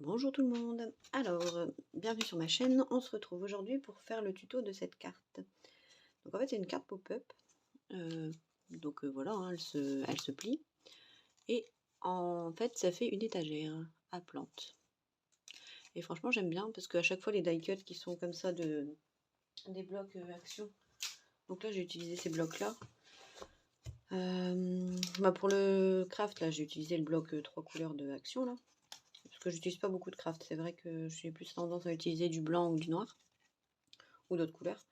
Bonjour tout le monde. Alors, bienvenue sur ma chaîne. On se retrouve aujourd'hui pour faire le tuto de cette carte. Donc en fait, c'est une carte pop-up. Voilà, hein, elle se plie. Et en fait, ça fait une étagère à plantes. Et franchement, j'aime bien parce qu'à chaque fois, les die cuts qui sont comme ça des blocs action. Donc là, j'ai utilisé ces blocs-là. Pour le craft, là, j'ai utilisé le bloc 3 couleurs de action, là. Parce que j'utilise pas beaucoup de craft. C'est vrai que j'ai plus tendance à utiliser du blanc ou du noir. Ou d'autres couleurs.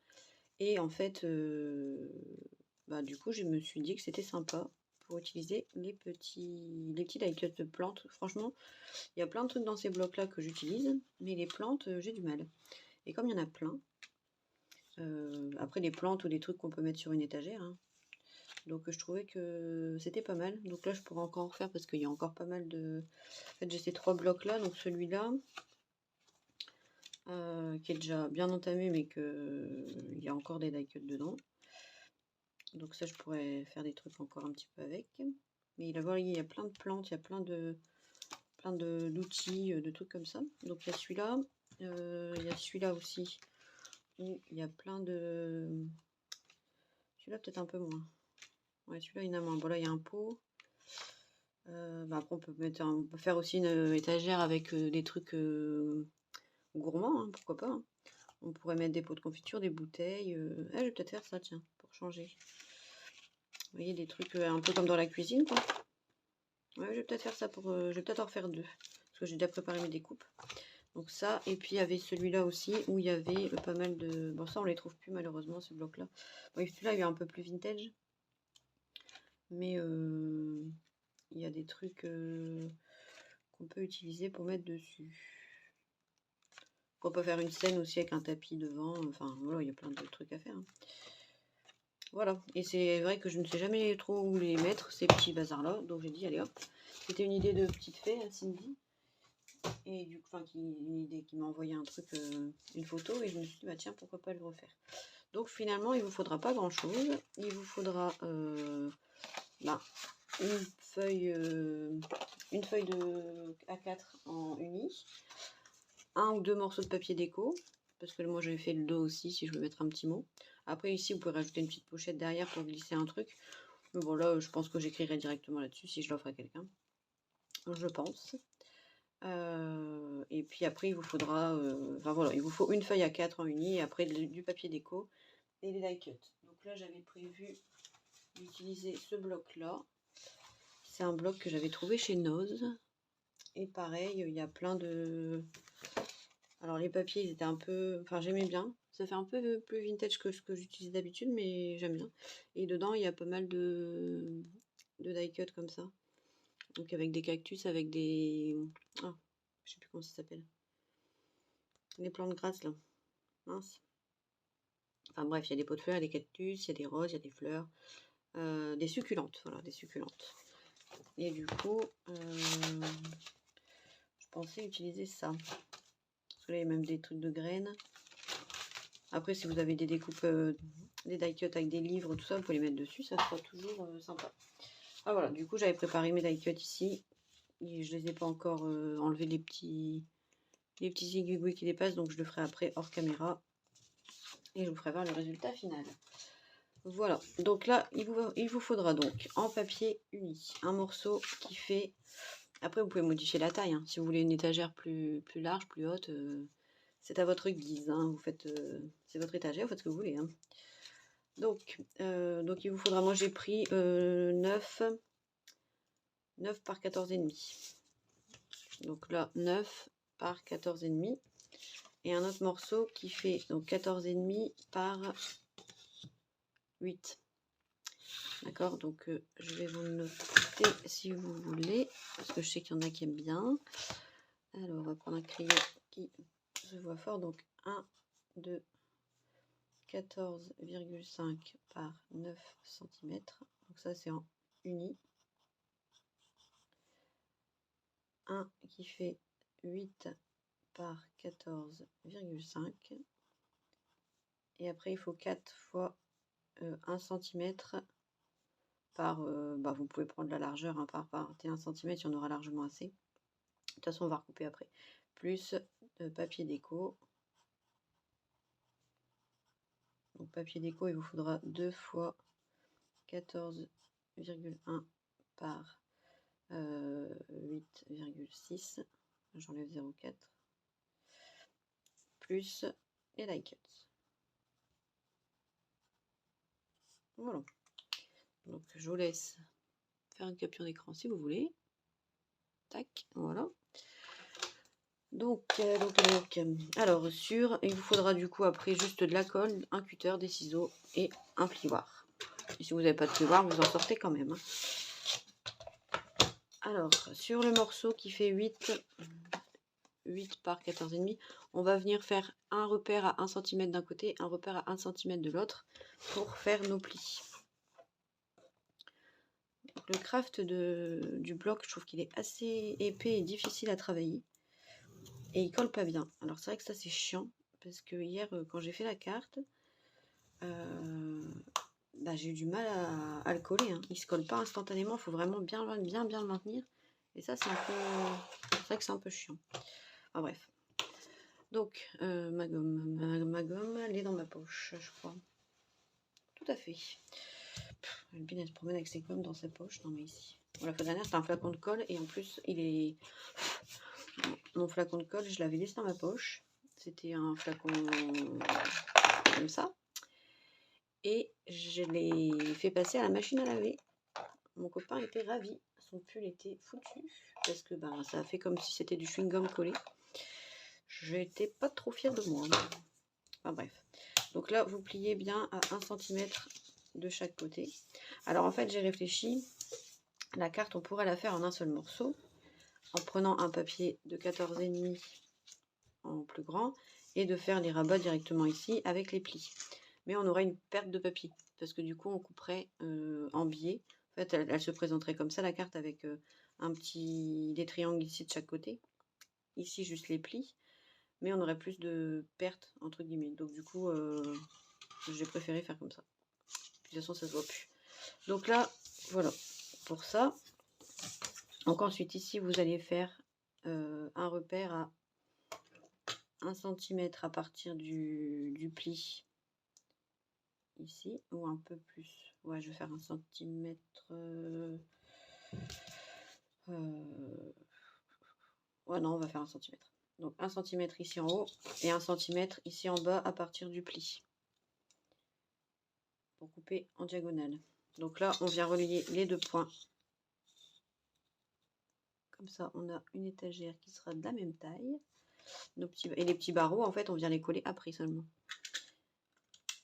Et en fait, du coup, je me suis dit que c'était sympa pour utiliser les petits die cuts de plantes. Franchement, il y a plein de trucs dans ces blocs-là que j'utilise, mais les plantes, j'ai du mal. Et comme il y en a plein, après des plantes ou des trucs qu'on peut mettre sur une étagère, hein, donc je trouvais que c'était pas mal. Donc là, je pourrais encore en refaire parce qu'il y a encore pas mal de... En fait, j'ai ces 3 blocs-là, donc celui-là, qui est déjà bien entamé, mais qu'il y a encore des die cuts dedans. Donc ça, je pourrais faire des trucs encore un petit peu avec. Mais il y a plein de plantes, il y a plein d'outils, de trucs comme ça. Donc il y a celui-là, il y a celui-là aussi, où il y a plein de... Celui-là peut-être un peu moins. Ouais, celui-là il y en a moins. Bon là il y a un pot. Après on peut faire aussi une étagère avec des trucs gourmands, hein, pourquoi pas. Hein. On pourrait mettre des pots de confiture, des bouteilles. Je vais peut-être faire ça, tiens, pour changer. Vous voyez, des trucs un peu comme dans la cuisine, quoi. Ouais, je vais peut-être faire ça pour... je vais peut-être en refaire 2. Parce que j'ai déjà préparé mes découpes. Donc ça, et puis il y avait celui-là aussi, où il y avait pas mal de... Bon, ça, on les trouve plus, malheureusement, ce bloc-là. Bon, celui-là, il est un peu plus vintage. Mais il y a des trucs qu'on peut utiliser pour mettre dessus. On peut faire une scène aussi avec un tapis devant. Enfin, voilà, il y a plein de trucs à faire. Hein. Voilà, et c'est vrai que je ne sais jamais trop où les mettre, ces petits bazars-là. Donc j'ai dit, allez hop. C'était une idée de petite fée, hein, Cindy. Et du coup, une idée qui m'a envoyé un truc, une photo, et je me suis dit, bah tiens, pourquoi pas le refaire. Donc finalement, il vous faudra pas grand-chose. Il vous faudra une feuille de A4 en uni, un ou deux morceaux de papier déco, parce que moi j'avais fait le dos aussi, si je veux mettre un petit mot. Après ici, vous pouvez rajouter une petite pochette derrière pour glisser un truc. Mais bon, là, je pense que j'écrirai directement là-dessus si je l'offre à quelqu'un. Je pense. Et puis après, il vous faudra... il vous faut une feuille A4 en uni, et après du papier déco et des die cuts. Donc là, j'avais prévu d'utiliser ce bloc-là. C'est un bloc que j'avais trouvé chez Noz. Et pareil, il y a plein de... Alors les papiers, ils étaient un peu... Enfin, j'aimais bien. Ça fait un peu plus vintage que ce que j'utilise d'habitude, mais j'aime bien. Et dedans, il y a pas mal de die cuts comme ça. Donc avec des cactus, avec des... Ah, je sais plus comment ça s'appelle. Les plantes grasses, là. Mince. Enfin bref, il y a des pots de fleurs, il y a des cactus, il y a des roses, il y a des fleurs. Des succulentes, voilà, des succulentes. Et du coup, je pensais utiliser ça. Parce que là, il y a même des trucs de graines. Après, si vous avez des découpes, des die cuts avec des livres, tout ça, vous pouvez les mettre dessus, ça sera toujours sympa. Ah voilà, du coup, j'avais préparé mes die cuts ici. Et je les ai pas encore enlevé les petits aiguilles qui dépassent, donc je le ferai après hors caméra. Et je vous ferai voir le résultat final. Voilà, donc là, il vous faudra donc en papier uni un morceau qui fait... Après, vous pouvez modifier la taille, hein. Si vous voulez une étagère plus large, plus haute, c'est à votre guise. Hein. Vous faites, c'est votre étagère, vous faites ce que vous voulez. Hein. Donc, il vous faudra, moi j'ai pris 9 par 14,5. Donc là, 9 par 14,5. Et un autre morceau qui fait donc 14,5 par 8. D'accord, donc je vais vous le noter si vous voulez, parce que je sais qu'il y en a qui aiment bien. Alors, on va prendre un crayon qui se voit fort. Donc 1, 2, 14,5 par 9 cm. Donc ça, c'est en uni. Un qui fait 8 par 14,5. Et après, il faut 4 fois 1 cm par... vous pouvez prendre la largeur, hein, par 21 cm, il y en aura largement assez. De toute façon, on va recouper après. plus papier déco. Donc papier déco, il vous faudra 2 fois 14,1 par 8,6. J'enlève 0,4. Plus les die cuts. Voilà. Donc je vous laisse faire une capture d'écran si vous voulez. Tac, voilà. Donc, alors il vous faudra du coup après juste de la colle, un cutter, des ciseaux et un plioir. Et si vous n'avez pas de plioir, vous en sortez quand même. Alors, sur le morceau qui fait 8 par 14,5, on va venir faire un repère à 1 cm d'un côté, un repère à 1 cm de l'autre pour faire nos plis. Donc, le craft du bloc, je trouve qu'il est assez épais et difficile à travailler. Et il colle pas bien. Alors c'est vrai que ça c'est chiant, parce que hier quand j'ai fait la carte, j'ai eu du mal à le coller. Hein. Il se colle pas instantanément, il faut vraiment bien le maintenir. Et ça c'est un peu... C'est vrai que c'est un peu chiant. Enfin bref. Donc ma gomme, elle est dans ma poche, je crois. Tout à fait. Albine elle se promène avec ses gommes dans sa poche. Non mais ici. Bon, la fois dernière c'était un flacon de colle et en plus il est... Mon flacon de colle, je l'avais laissé dans ma poche. C'était un flacon comme ça. Et je l'ai fait passer à la machine à laver. Mon copain était ravi. Son pull était foutu. Parce que ça a fait comme si c'était du chewing-gum collé. J'étais pas trop fière de moi. Enfin bref. Donc là, vous pliez bien à 1 cm de chaque côté. Alors en fait, j'ai réfléchi. La carte, on pourrait la faire en un seul morceau. En prenant un papier de 14,5 en plus grand et de faire les rabats directement ici avec les plis. Mais on aurait une perte de papier parce que du coup on couperait en biais. En fait elle se présenterait comme ça la carte avec des triangles ici de chaque côté. Ici juste les plis, mais on aurait plus de pertes entre guillemets. Donc du coup j'ai préféré faire comme ça. De toute façon ça se voit plus. Donc là voilà pour ça. Donc ensuite ici vous allez faire un repère à 1 cm à partir du pli ici, ou un peu plus. Ouais, je vais faire 1 cm. Ouais, non, on va faire 1 cm. Donc 1 cm ici en haut et 1 cm ici en bas à partir du pli. Pour couper en diagonale. Donc là, on vient relier les deux points. Comme ça, on a une étagère qui sera de la même taille. Et les petits barreaux, en fait, on vient les coller après seulement.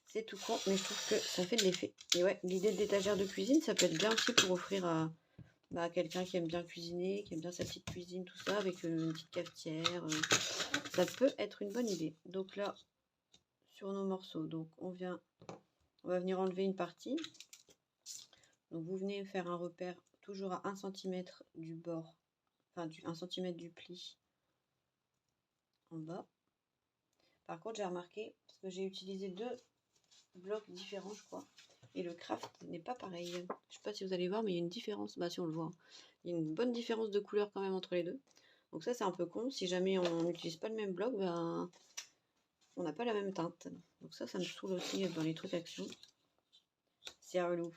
C'est tout con, mais je trouve que ça fait de l'effet. Et ouais, l'idée d'étagère de cuisine, ça peut être bien aussi pour offrir à quelqu'un qui aime bien cuisiner, qui aime bien sa petite cuisine, tout ça, avec une petite cafetière. Ça peut être une bonne idée. Donc là, sur nos morceaux, donc on va venir enlever une partie. Donc vous venez faire un repère toujours à 1 cm du bord, enfin 1 cm du pli en bas. Par contre, j'ai remarqué, parce que j'ai utilisé 2 blocs différents, je crois, et le craft n'est pas pareil. Je sais pas si vous allez voir, mais il y a une différence. Bah si on le voit, il y a une bonne différence de couleur quand même entre les deux. Donc ça c'est un peu con. Si jamais on n'utilise pas le même bloc, on n'a pas la même teinte. Donc ça me saoule aussi dans les trucs action. C'est relou.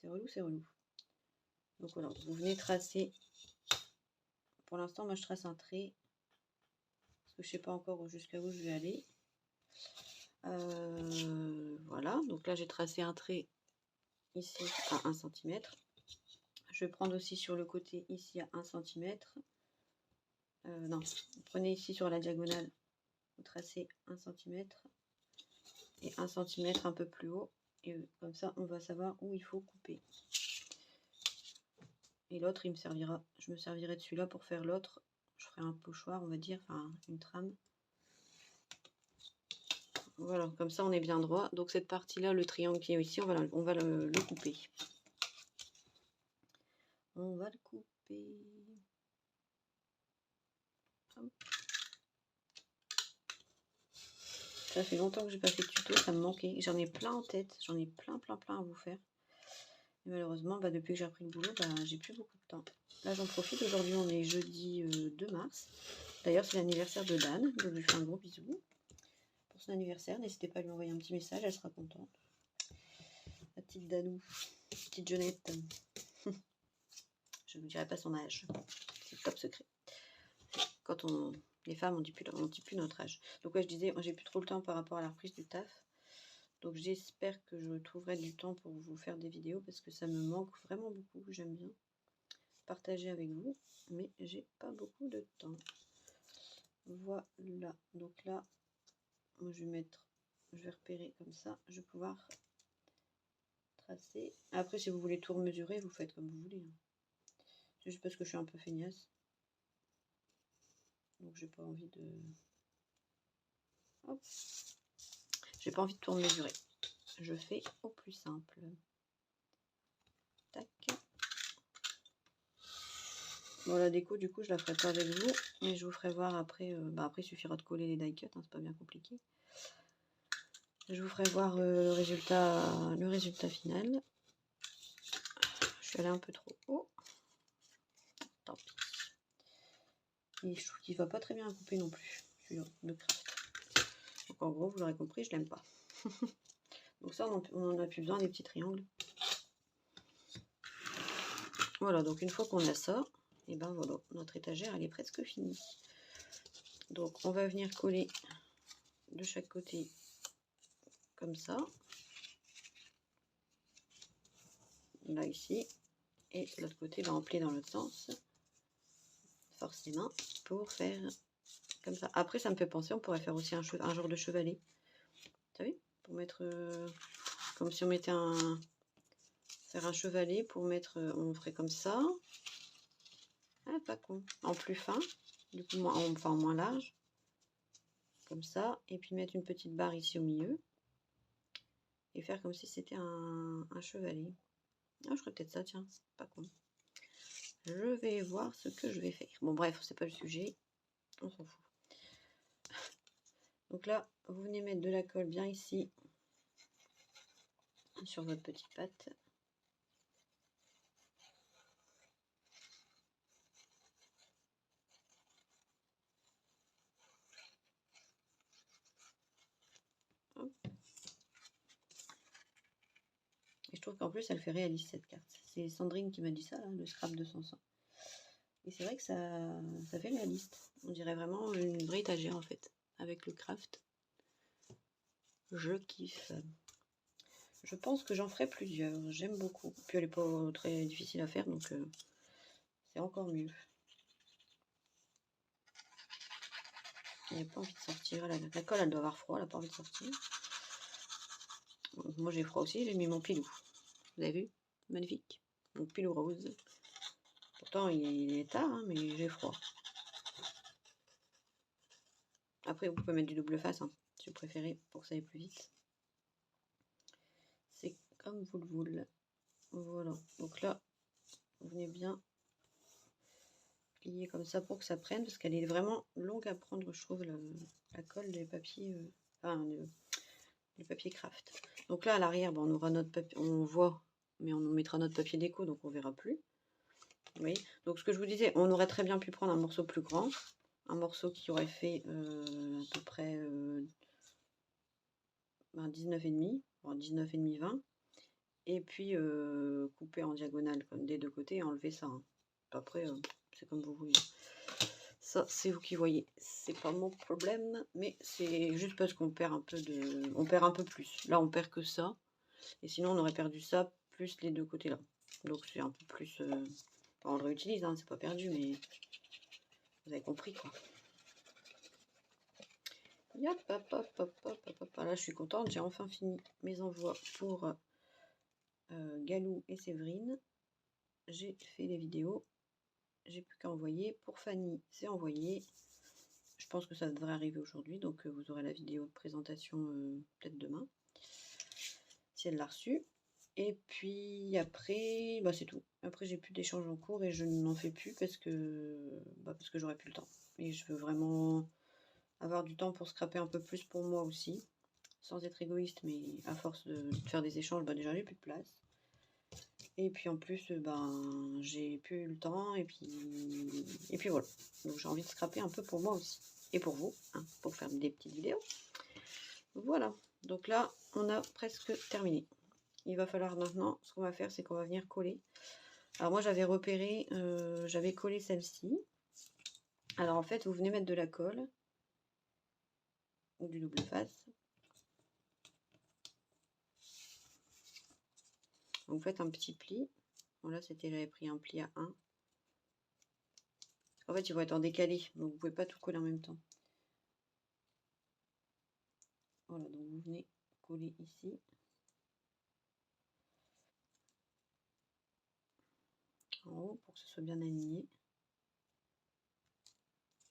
C'est relou, c'est relou. Donc voilà, vous venez tracer. Pour l'instant, moi je trace un trait. Parce que je sais pas encore jusqu'à où je vais aller. Voilà, donc là j'ai tracé un trait ici à 1 cm. Je vais prendre aussi sur le côté ici à 1 cm. Non, vous prenez ici sur la diagonale, vous tracez 1 cm et 1 cm un peu plus haut. Et comme ça, on va savoir où il faut couper. Et l'autre, il me servira, je me servirai de celui-là pour faire l'autre. Je ferai un pochoir, on va dire, enfin une trame. Voilà, comme ça on est bien droit. Donc cette partie-là, le triangle qui est ici, on va le couper. On va le couper. Hop. Ça fait longtemps que j'ai pas fait de tuto, ça me manquait. J'en ai plein en tête, j'en ai plein à vous faire. Et malheureusement, depuis que j'ai repris le boulot, j'ai plus beaucoup de temps. Là j'en profite, aujourd'hui on est jeudi 2 mars. D'ailleurs, c'est l'anniversaire de Dan, donc je lui fais un gros bisou pour son anniversaire. N'hésitez pas à lui envoyer un petit message, elle sera contente. La petite Danou, petite Jeunette. Je ne vous dirai pas son âge, c'est top secret. Quand les femmes, on dit plus notre âge. Donc ouais, je disais, moi j'ai plus trop le temps par rapport à la reprise du taf. Donc j'espère que je trouverai du temps pour vous faire des vidéos parce que ça me manque vraiment beaucoup. J'aime bien partager avec vous, mais j'ai pas beaucoup de temps. Voilà, donc là, moi je vais repérer comme ça, je vais pouvoir tracer. Après, si vous voulez tout mesurer, vous faites comme vous voulez. C'est juste parce que je suis un peu feignasse. Donc j'ai pas envie de... Hop. J'ai pas envie de tout mesurer. Je fais au plus simple. Tac. Bon, la déco, du coup, je la ferai pas avec vous, mais je vous ferai voir après. Après, il suffira de coller les die cuts, hein, c'est pas bien compliqué. Je vous ferai voir le résultat final. Je suis allée un peu trop haut. Tant pis. Et je trouve qu'il va pas très bien couper non plus, celui-là, le craft. Donc en gros, vous l'aurez compris, je l'aime pas. Donc ça, on en a plus besoin des petits triangles. Voilà, donc une fois qu'on a ça, et ben voilà, notre étagère, elle est presque finie. Donc on va venir coller de chaque côté comme ça. Là, ici. Et l'autre côté, on plie dans l'autre sens. Forcément, pour faire comme ça. Après, ça me fait penser, on pourrait faire aussi un genre de chevalet. Vous savez, pour mettre... comme si on mettait faire un chevalet pour mettre... on ferait comme ça. Ah, pas con. En plus fin. Du coup, enfin, en moins large. Comme ça. Et puis mettre une petite barre ici au milieu. Et faire comme si c'était un chevalet. Ah, je ferais peut-être ça, tiens. Pas con. Je vais voir ce que je vais faire. Bon, bref, c'est pas le sujet. On s'en fout. Donc là, vous venez mettre de la colle bien ici. Sur votre petite patte. Hop. Et je trouve qu'en plus, elle fait réaliste cette carte. C'est Sandrine qui m'a dit ça, là, le scrap de 200. Et c'est vrai que ça fait réaliste. On dirait vraiment une vraie étagère en fait, avec le craft. Je kiffe. Je pense que j'en ferai plusieurs. J'aime beaucoup. Puis elle n'est pas très difficile à faire, donc c'est encore mieux. Elle n'a pas envie de sortir. La colle, elle doit avoir froid, elle n'a pas envie de sortir. Moi j'ai froid aussi, j'ai mis mon pilou. Vous avez vu? Magnifique. Mon pilou rose. Pourtant il est tard, hein, mais j'ai froid. Après vous pouvez mettre du double face, hein, si vous préférez, pour que ça aille plus vite. C'est comme vous le voulez. Voilà. Donc là, vous venez bien plier comme ça pour que ça prenne, parce qu'elle est vraiment longue à prendre, je trouve, la colle des papiers, les papiers craft. Donc là, à l'arrière, bon, on aura notre papier, on voit, mais on mettra notre papier déco, donc on verra plus. Vous voyez. Donc ce que je vous disais, on aurait très bien pu prendre un morceau plus grand, un morceau qui aurait fait à peu près 19,5, 19,5, 20, et puis couper en diagonale comme des deux côtés et enlever ça. Hein. Après, c'est comme vous voulez. Ça, c'est vous qui voyez. C'est pas mon problème, mais c'est juste parce qu'on perd un peu on perd un peu plus. Là, on perd que ça, et sinon, on aurait perdu ça plus les deux côtés là. Donc c'est un peu plus. On le réutilise, hein, c'est pas perdu, mais vous avez compris quoi. Yop, hop, hop, hop, hop, hop, hop. Là, je suis contente, j'ai enfin fini mes envois pour Galou et Séverine. J'ai fait les vidéos, j'ai plus qu'à envoyer. Pour Fanny, c'est envoyé. Je pense que ça devrait arriver aujourd'hui, donc vous aurez la vidéo de présentation peut-être demain, si elle l'a reçue. Et puis après, bah, c'est tout. Après, j'ai plus d'échanges en cours et je n'en fais plus parce que j'aurai plus le temps. Et je veux vraiment avoir du temps pour scraper un peu plus pour moi aussi, sans être égoïste, mais à force de faire des échanges, bah déjà j'ai plus de place. Et puis en plus, ben, j'ai plus eu le temps. Et puis voilà. Donc j'ai envie de scraper un peu pour moi aussi. Et pour vous, hein, pour faire des petites vidéos. Voilà. Donc là, on a presque terminé. Il va falloir maintenant, ce qu'on va faire, c'est qu'on va venir coller. Alors moi, j'avais repéré, j'avais collé celle-ci. Alors en fait, vous venez mettre de la colle ou du double face. Donc, vous faites un petit pli. Bon, là, c'était, j'avais pris un pli à 1. En fait, ils vont être en décalé, donc vous pouvez pas tout coller en même temps. Voilà, donc vous venez coller ici. En haut, pour que ce soit bien aligné.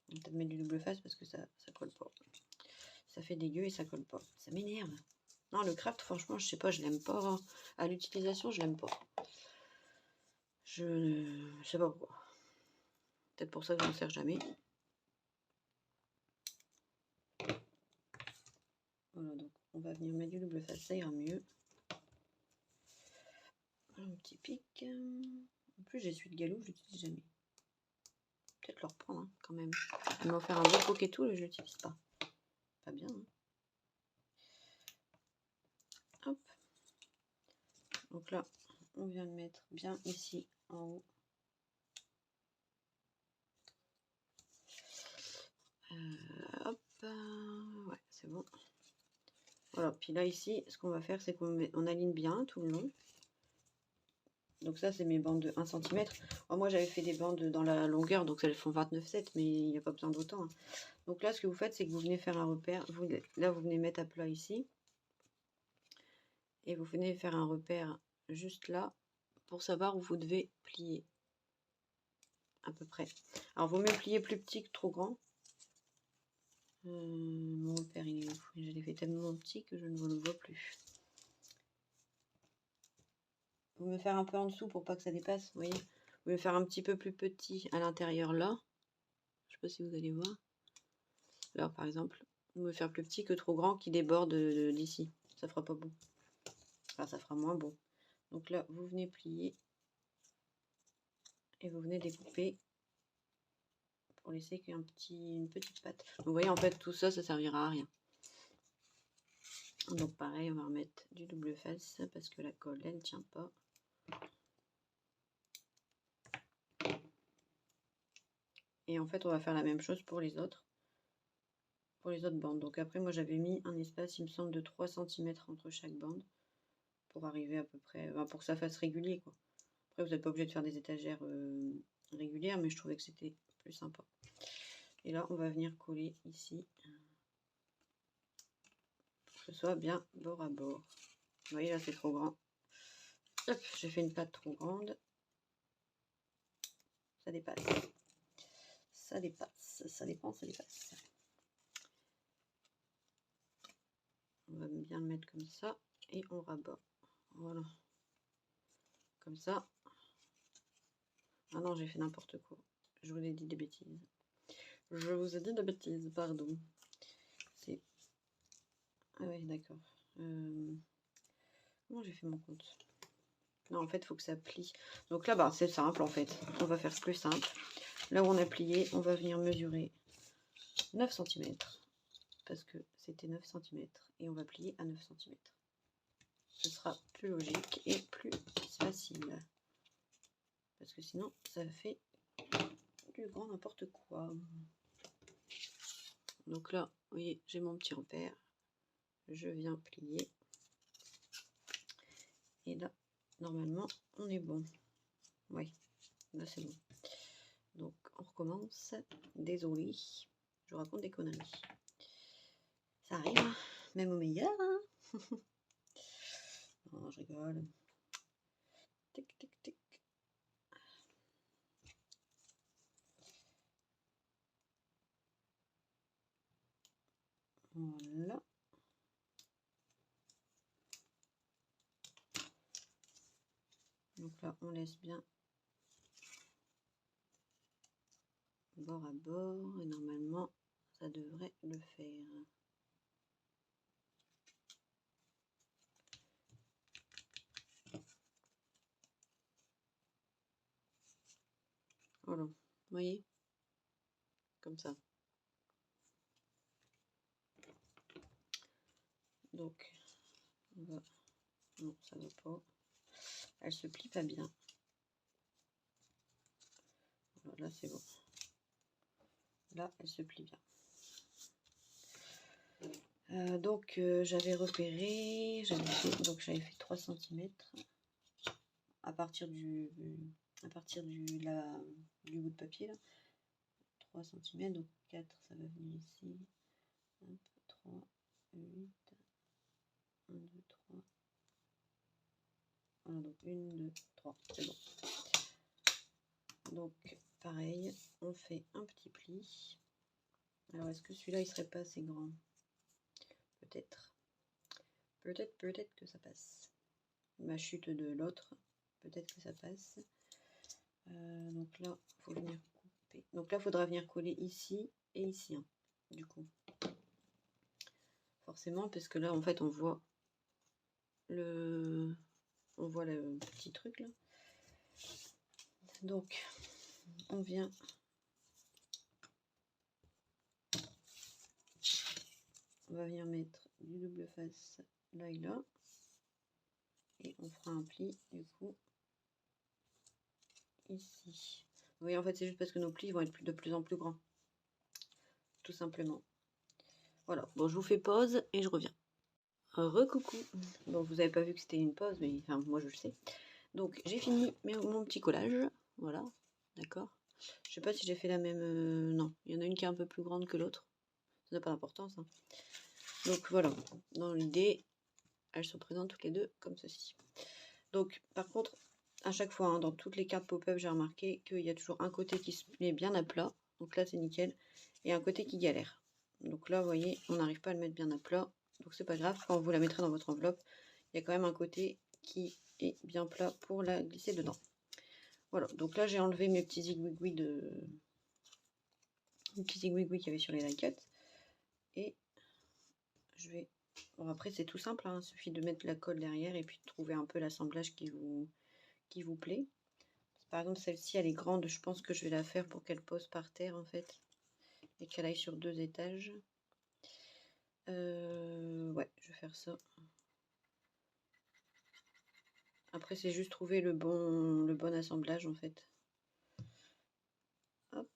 On va peut-être mettre du double face parce que ça colle pas. Ça fait dégueu et ça colle pas. Ça m'énerve. Non, le craft, franchement, je sais pas, je l'aime pas. À l'utilisation, je l'aime pas. Je sais pas pourquoi. Peut-être pour ça que je ne sers jamais. Voilà, donc on va venir mettre du double face, ça ira mieux. Un petit pic. En plus, j'ai celui de galop, je l'utilise jamais. Peut-être le reprendre hein, quand même. Il m'a offert un beau coquetou et je l'utilise pas. Pas bien. Hein. Hop. Donc là, on vient de mettre bien ici en haut. Hop. Ouais, c'est bon. Voilà. Puis là, ici, ce qu'on va faire, c'est qu'on aligne bien tout le long. Donc ça, c'est mes bandes de 1 cm. Alors moi, j'avais fait des bandes dans la longueur, donc elles font 29,7, mais il n'y a pas besoin d'autant. Hein. Donc là, ce que vous faites, c'est que vous venez faire un repère. Là, vous venez mettre à plat ici. Et vous venez faire un repère juste là pour savoir où vous devez plier. À peu près. Alors, vaut mieux plier plus petit que trop grand. Mon repère, il est où? Je l'ai fait tellement petit que je ne le vois plus. Vous me faire un peu en dessous pour pas que ça dépasse, vous voyez. Vous me faire un petit peu plus petit à l'intérieur là. Je sais pas si vous allez voir. Là, par exemple, vous me faire plus petit que trop grand qui déborde d'ici. Ça fera pas bon. Enfin, ça fera moins bon. Donc là, vous venez plier et vous venez découper pour laisser qu'une petite patte. Donc, vous voyez, en fait, tout ça, ça servira à rien. Donc pareil, on va remettre du double face parce que la colle, elle ne tient pas. Et en fait, on va faire la même chose pour les autres bandes. Donc après, moi, j'avais mis un espace, il me semble, de 3 cm entre chaque bande pour arriver à peu près, pour que ça fasse régulier, quoi. Après, vous n'êtes pas obligé de faire des étagères régulières, mais je trouvais que c'était plus sympa. Et là, on va venir coller ici pour que ce soit bien bord à bord. Vous voyez, là, c'est trop grand. Hop, j'ai fait une patte trop grande. Ça dépasse. Ça dépasse. Ça dépend, ça dépasse. On va bien le mettre comme ça et on rabat. Voilà. Comme ça. Ah non, j'ai fait n'importe quoi. Je vous ai dit des bêtises. Je vous ai dit des bêtises, pardon. C'est... Ah oui, d'accord. Comment j'ai fait mon compte? Non, en fait, il faut que ça plie. Donc là, bah, c'est simple, en fait. On va faire plus simple. Là où on a plié, on va venir mesurer 9 cm. Parce que c'était 9 cm. Et on va plier à 9 cm. Ce sera plus logique et plus facile. Parce que sinon, ça fait du grand n'importe quoi. Donc là, vous voyez, j'ai mon petit repère. Je viens plier. Et là, normalement, on est bon. Oui, là c'est bon. Donc, on recommence. Désolée, je raconte des conneries. Ça arrive, hein, même au meilleur. Hein. Non, je rigole. Tic, tic, tic. Voilà. Donc là, on laisse bien bord à bord. Et normalement, ça devrait le faire. comme ça. Donc, on va... non, ça va pas. Elle se plie pas bien. Voilà, là, c'est bon. Là, elle se plie bien. Donc, j'avais repéré, j'avais fait 3 cm à partir du bout de papier là. 3 cm, donc 4, ça va venir ici. Hop, 3, 8, 1, 2, 3. Voilà, donc 1, 2, 3, c'est bon. Donc, pareil, on fait un petit pli. Alors, est-ce que celui-là, il serait pas assez grand? Peut-être. Peut-être que ça passe. Ma chute de l'autre, peut-être que ça passe. Donc là, il faut venir couper. Donc là, il faudra venir coller ici et ici, hein, du coup. Forcément, parce que là, en fait, on voit le petit truc là. Donc, on vient on va venir mettre du double face là et là. Et on fera un pli, du coup, ici. Vous voyez, en fait, c'est juste parce que nos plis vont être de plus en plus grands. Tout simplement. Voilà, bon, je vous fais pause et je reviens. Recoucou. Bon, vous n'avez pas vu que c'était une pause, mais enfin, moi je le sais. Donc, j'ai fini mon petit collage. Voilà, d'accord. Je sais pas si j'ai fait la même... non, il y en a une qui est un peu plus grande que l'autre. Ça n'a pas d'importance. Hein. Donc, voilà. Dans l'idée, elles se présentent toutes les deux comme ceci. Donc, par contre, à chaque fois, hein, dans toutes les cartes pop-up, j'ai remarqué qu'il y a toujours un côté qui se met bien à plat. Donc là, c'est nickel. Et un côté qui galère. Donc là, vous voyez, on n'arrive pas à le mettre bien à plat. Donc c'est pas grave, quand vous la mettrez dans votre enveloppe, il y a quand même un côté qui est bien plat pour la glisser dedans. Voilà, donc là j'ai enlevé mes petits zigouigouis qu'il y avait sur les laquettes. Et je vais... Bon, après c'est tout simple, hein, il suffit de mettre la colle derrière et puis de trouver un peu l'assemblage qui vous plaît. Par exemple, celle-ci elle est grande, je pense que je vais la faire pour qu'elle pose par terre en fait. Et qu'elle aille sur 2 étages. Ouais, je vais faire ça. Après, c'est juste trouver le bon assemblage en fait. Hop.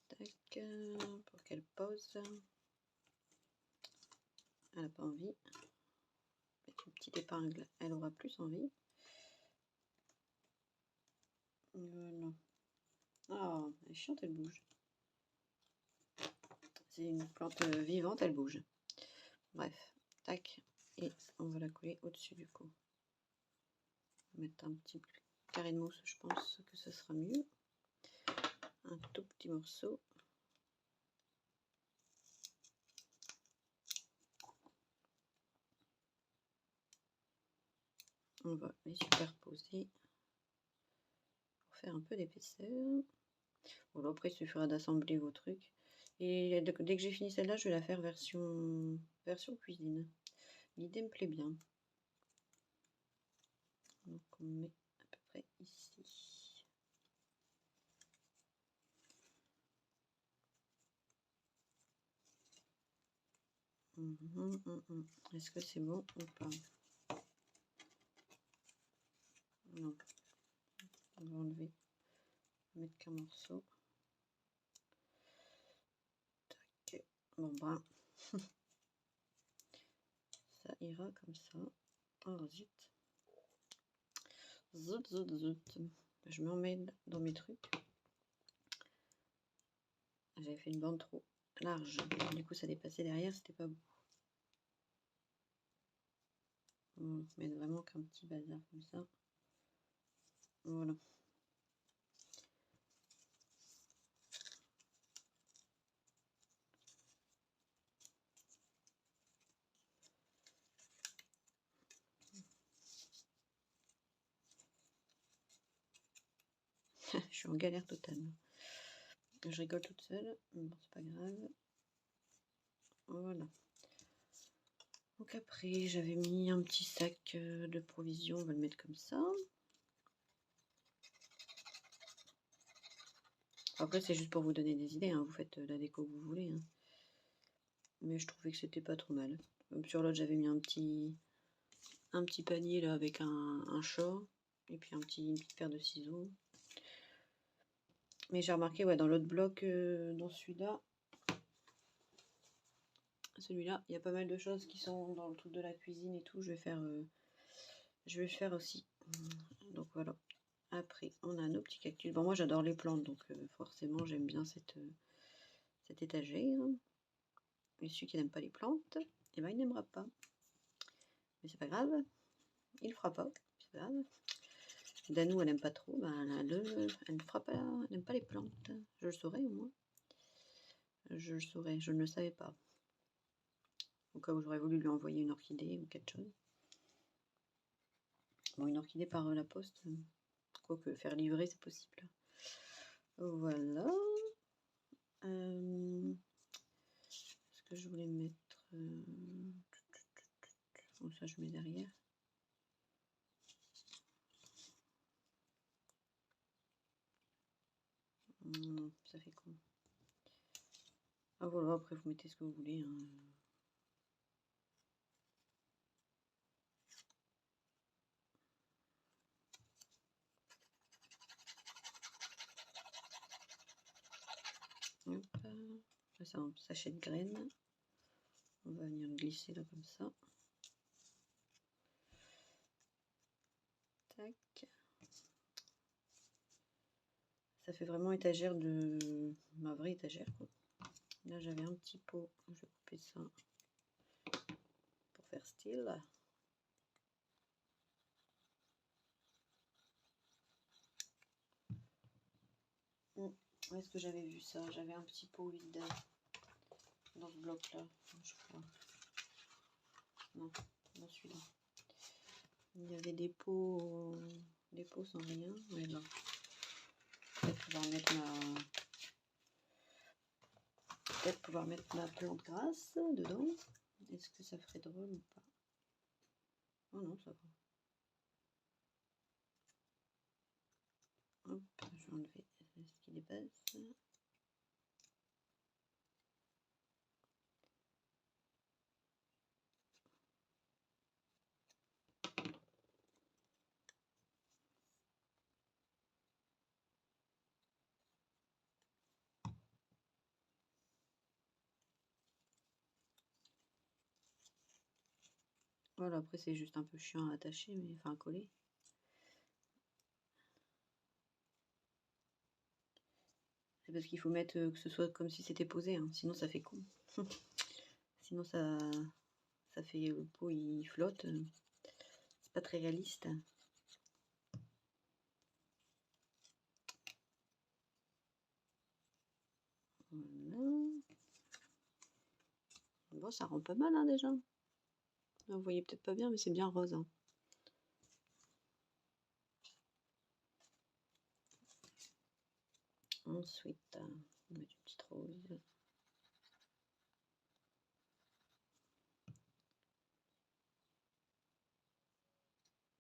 Tac, pour qu'elle pose. Elle n'a pas envie. Avec une petite épingle, elle aura plus envie. Voilà. Ah, elle est chiante, elle bouge. C'est une plante vivante, elle bouge. Bref, tac. Et on va la coller au-dessus du coup. Mettre un petit carré de mousse, je pense que ça sera mieux. Un tout petit morceau. On va les superposer pour faire un peu d'épaisseur. Bon, après, il suffira d'assembler vos trucs. Et dès que j'ai fini celle-là, je vais la faire version cuisine. L'idée me plaît bien. Donc on met à peu près ici. Est-ce que c'est bon ou pas? Non. On va enlever. Mettre qu'un morceau. Tac. Bon ben. Ça ira comme ça. Oh zut. Zut, zut, zut. Je m'emmène dans mes trucs. J'avais fait une bande trop large. Du coup, ça dépassait derrière. C'était pas beau. On va mettre vraiment qu'un petit bazar comme ça. Voilà. Je suis en galère totale. Je rigole toute seule. Bon, c'est pas grave. Voilà. Donc après, j'avais mis un petit sac de provisions. On va le mettre comme ça. Après, c'est juste pour vous donner des idées, hein. Vous faites la déco que vous voulez, hein. Mais je trouvais que c'était pas trop mal. Comme sur l'autre, j'avais mis un petit panier là avec un chat et puis une petite paire de ciseaux. Mais j'ai remarqué, ouais, dans l'autre bloc, dans celui-là, il y a pas mal de choses qui sont dans le truc de la cuisine et tout. Je vais faire aussi. Donc voilà. Après, on a nos petits cactus. Bon, moi j'adore les plantes, donc forcément j'aime bien cette étagère. Et celui qui n'aime pas les plantes, eh ben, il n'aimera pas. Mais c'est pas grave, il le fera pas. C'est pas grave. Danou, elle n'aime pas trop, ben, elle ne fera pas, elle n'aime pas les plantes. Je le saurais au moins. Je le saurais, je ne le savais pas. Au cas où j'aurais voulu lui envoyer une orchidée ou quelque chose. Bon, une orchidée par la poste, quoique faire livrer, c'est possible. Voilà. Ce que je voulais mettre... Bon, ça, je mets derrière. Non, ça fait con. Ah voilà, après vous mettez ce que vous voulez. Hein. Hop. Ça, c'est un sachet de graines. On va venir le glisser là comme ça. Tac. Ça fait vraiment étagère de... ma vraie étagère, quoi. Là, j'avais un petit pot. Je vais couper ça pour faire style. Où est-ce que j'avais vu ça? J'avais un petit pot vide dans ce bloc-là, je crois. Non, dans celui-là. Il y avait des pots sans rien. Ouais, là. Peut-être pouvoir mettre ma plante grasse dedans. Est-ce que ça ferait drôle ou pas? Oh non, ça va. Hop, je vais enlever ce qui dépasse. Voilà, après c'est juste un peu chiant à attacher, mais enfin à coller. C'est parce qu'il faut mettre que ce soit comme si c'était posé, hein. Sinon ça fait con. Sinon ça fait le pot il flotte. C'est pas très réaliste. Voilà. Bon, ça rend pas mal hein, déjà. Vous voyez peut-être pas bien, mais c'est bien rose. Hein. Ensuite, on va mettre une petite rose.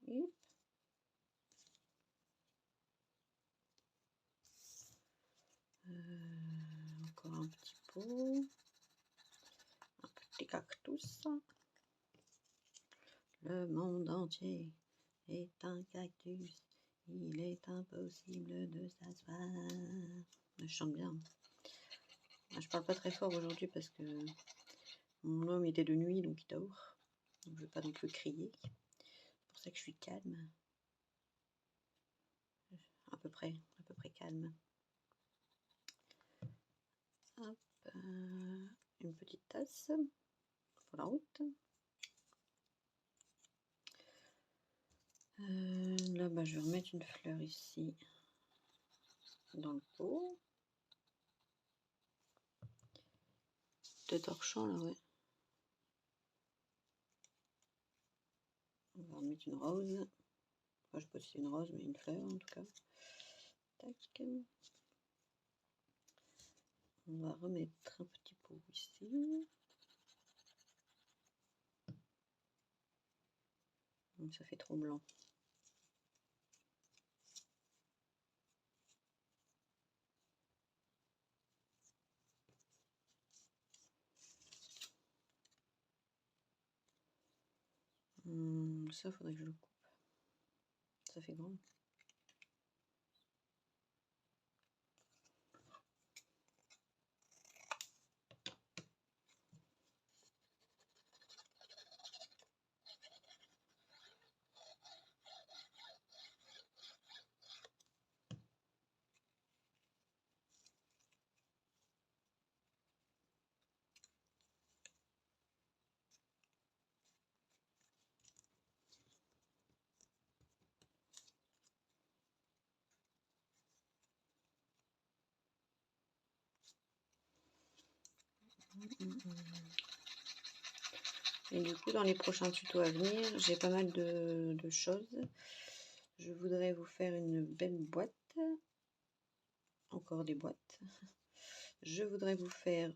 Hop. Encore un petit pot. Un petit cactus. Le monde entier est un cactus. Il est impossible de s'asseoir. Je chante bien. Je parle pas très fort aujourd'hui parce que mon homme était de nuit, donc il dort. Donc je vais pas non plus crier. C'est pour ça que je suis calme. À peu près calme. Hop, une petite tasse pour la route. Là, bah, je vais remettre une fleur ici dans le pot. De torchon là, ouais. On va remettre une rose. Enfin, je sais pas si c'est une rose, mais une fleur en tout cas. Tac. On va remettre un petit pot ici. Donc ça fait trop blanc. Donc ça, faudrait que je le coupe. Ça fait grand. Et du coup, dans les prochains tutos à venir, j'ai pas mal de choses. Je voudrais vous faire une belle boîte. Encore des boîtes. Je voudrais vous faire,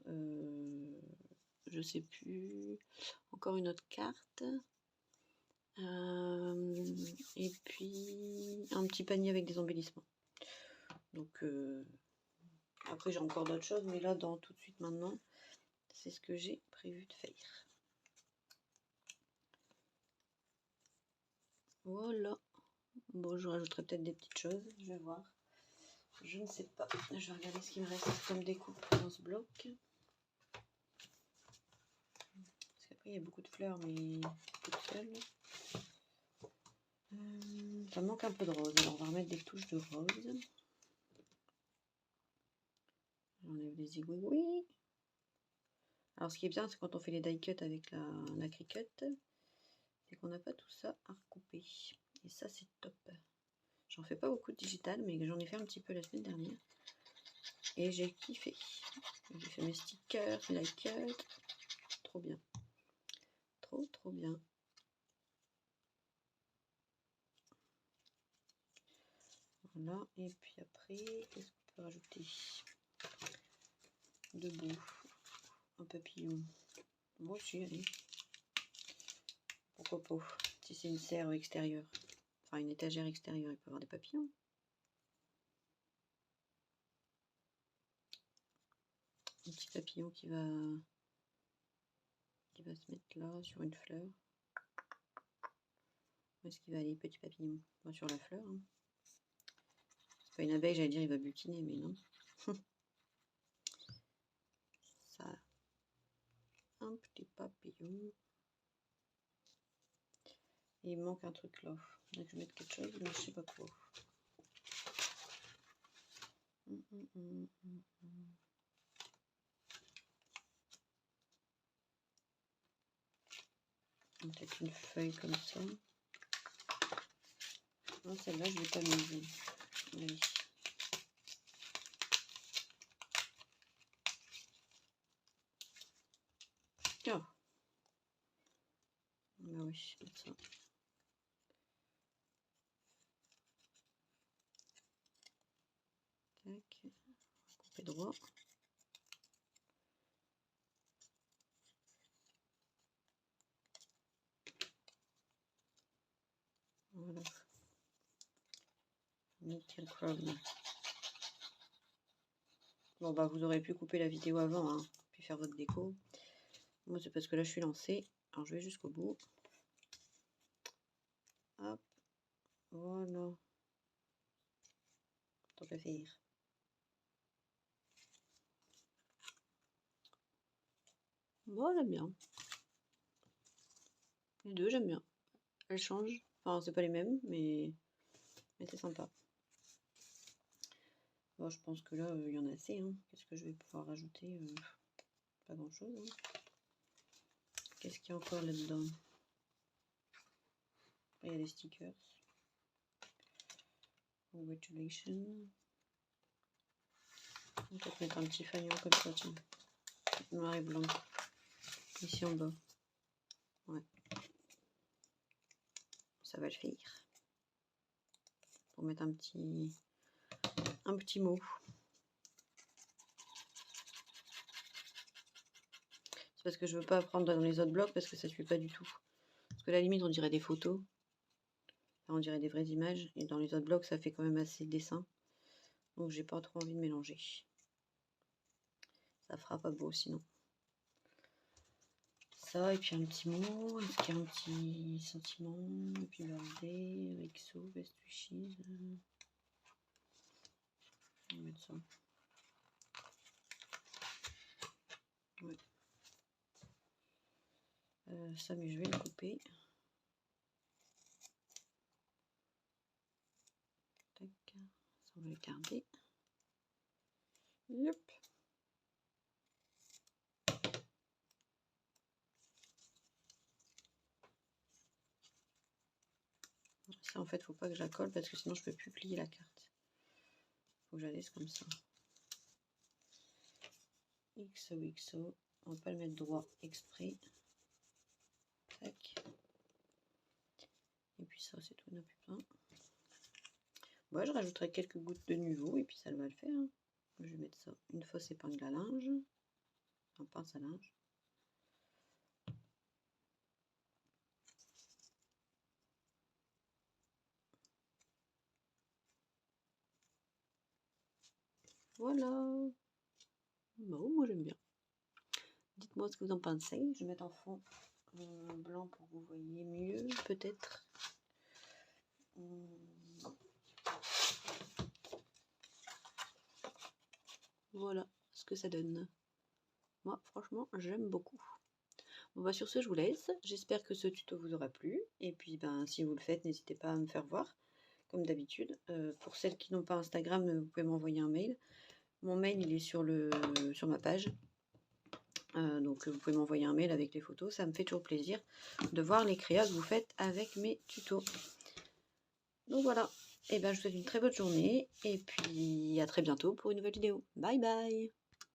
je sais plus, encore une autre carte. Et puis un petit panier avec des embellissements. Donc après j'ai encore d'autres choses, mais là dans tout de suite maintenant, c'est ce que j'ai prévu de faire. Voilà. Bon, je rajouterai peut-être des petites choses, je vais voir. Je ne sais pas. Je vais regarder ce qu'il me reste comme découpe dans ce bloc. Parce qu'après il y a beaucoup de fleurs, mais toutes seules. Ça manque un peu de rose, alors on va remettre des touches de rose. J'enlève les zigouigouis. Alors ce qui est bien, c'est quand on fait les die cut avec la Cricut, c'est qu'on n'a pas tout ça à recouper. Et ça c'est top. J'en fais pas beaucoup de digital, mais j'en ai fait un petit peu la semaine dernière. Et j'ai kiffé. J'ai fait mes stickers, mes die cut. Trop bien. Trop bien. Voilà, et puis après, qu'est-ce qu'on peut rajouter? Debout, un papillon. Moi aussi, allez. Pourquoi pas? Si c'est une serre extérieure, enfin une étagère extérieure, il peut y avoir des papillons. Un petit papillon qui va se mettre là, sur une fleur. Où est-ce qu'il va aller, petit papillon? Bah, sur la fleur. Hein. C'est pas une abeille, j'allais dire il va butiner, mais non. Ça, un petit papillon. Et il manque un truc là. Il faudrait que je mette quelque chose, mais je sais pas quoi. Peut-être une feuille comme ça. Non, celle-là, je ne l'ai pas mise. Allez. Oh. Bah oui, je vais mettre ça. Tac. Couper droit. Voilà. Nickel chrome. Bon bah vous aurez pu couper la vidéo avant, hein, puis faire votre déco. Moi c'est parce que là je suis lancée. Alors je vais jusqu'au bout. Hop. Voilà. Tant qu'à faire. Voilà bien. Les deux j'aime bien. Elles changent. Enfin c'est pas les mêmes, mais c'est sympa. Bon, je pense que là il y en a assez. Hein. Qu'est-ce que je vais pouvoir rajouter? Pas grand chose. Hein. Qu'est-ce qu'il y a encore là-dedans? Il y a des stickers. Congratulations. On peut mettre un petit fanion comme ça, tiens. Noir et blanc. Ici en bas. Ouais. Ça va le faire. Pour mettre un petit mot. C'est parce que je veux pas prendre dans les autres blocs parce que ça suit pas du tout. Parce que à la limite on dirait des photos. Enfin, on dirait des vraies images. Et dans les autres blocs ça fait quand même assez dessin. Donc j'ai pas trop envie de mélanger. Ça fera pas beau sinon. ça, et puis un petit mot, est-ce qu'il y a un petit sentiment, et puis birthday, XO, best wishes, on va mettre ça. Ouais. Ça, mais je vais le couper. Tac, ça on va le garder. Yep. Ça en fait faut pas que je la colle parce que sinon je peux plus plier la carte. Faut que je la laisse comme ça. XOXO, on va pas le mettre droit exprès. Tac. Et puis ça c'est tout, on n'a plus besoin. Bon, je rajouterai quelques gouttes de Nuvo et puis ça va le faire. Hein. Je vais mettre ça, une fausse épingle à linge, un pince à linge. Voilà. Bon, moi j'aime bien. Dites-moi ce que vous en pensez. Je vais mettre en fond blanc pour que vous voyez mieux, peut-être. Voilà ce que ça donne. Moi, franchement, j'aime beaucoup. Bon, bah, sur ce, je vous laisse. J'espère que ce tuto vous aura plu. Et puis, ben, si vous le faites, n'hésitez pas à me faire voir, comme d'habitude. Pour celles qui n'ont pas Instagram, vous pouvez m'envoyer un mail. Mon mail, il est sur ma page. Donc, vous pouvez m'envoyer un mail avec les photos. Ça me fait toujours plaisir de voir les créas que vous faites avec mes tutos. Donc, voilà. Et ben, je vous souhaite une très bonne journée. Et puis, à très bientôt pour une nouvelle vidéo. Bye bye!